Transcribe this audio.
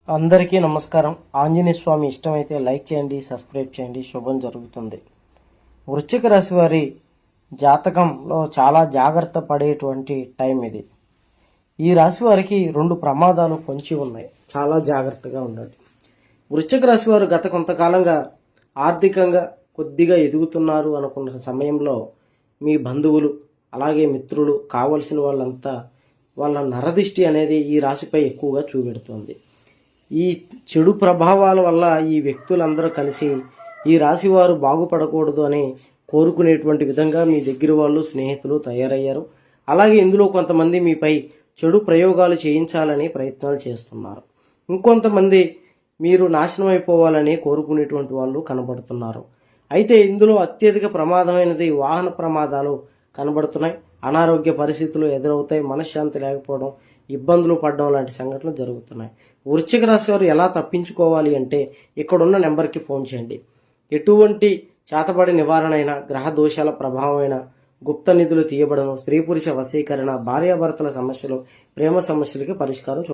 అందరికీ నమస్కారం. ఆంజనేయ స్వామి ఇష్టమైతే లైక్ చేయండి, సబ్స్క్రైబ్ చేయండి. శుభం జరుగుతుంది. వృశ్చిక రాశి వారి జాతకంలో చాలా జాగ్రత్త పడేటువంటి టైం ఇది. ఈ రాశి వారికి 2 ప్రమాదాలు పొంచి ఉన్నాయి. చాలా జాగ్రత్తగా ఉండండి. వృశ్చిక రాశి వారు గత కొంతకాలంగా ఆర్థికంగా కొద్దిగా ఎదుగుతున్నారు అనుకున్న సమయంలో మీ బంధువులు అలాగే మిత్రులు కావలసిన వాళ్ళంతా వాళ్ళ నరదిష్టి అనేది ఈ రాశిపై ఎక్కువగా చూపెడుతుంది. ఈ చెడు ప్రభావాల వల్ల ఈ వ్యక్తులందరూ కలిసి ఈ రాశి వారు బాగుపడకూడదు అని కోరుకునేటువంటి విధంగా మీ దగ్గర వాళ్ళు స్నేహితులు తయారయ్యారు. అలాగే ఇందులో కొంతమంది మీపై చెడు ప్రయోగాలు చేయించాలని ప్రయత్నాలు చేస్తున్నారు. ఇంకొంతమంది మీరు నాశనం అయిపోవాలని కోరుకునేటువంటి వాళ్ళు కనబడుతున్నారు. అయితే ఇందులో అత్యధిక ప్రమాదమైనది వాహన ప్రమాదాలు కనబడుతున్నాయి. అనారోగ్య పరిస్థితులు ఎదురవుతాయి. మనశ్శాంతి లేకపోవడం, ఇబ్బందులు పడడం లాంటి సంఘటనలు జరుగుతున్నాయి. వృశ్చిక రాశి వారు ఎలా తప్పించుకోవాలి అంటే ఇక్కడున్న నెంబర్కి ఫోన్ చేయండి. ఎటువంటి చేతబడి నివారణ అయినా, గ్రహ దోషాల ప్రభావమైన, గుప్త నిధులు తీయబడడం, స్త్రీ పురుష వశీకరణ, భార్యాభర్తల సమస్యలు, ప్రేమ సమస్యలకి పరిష్కారం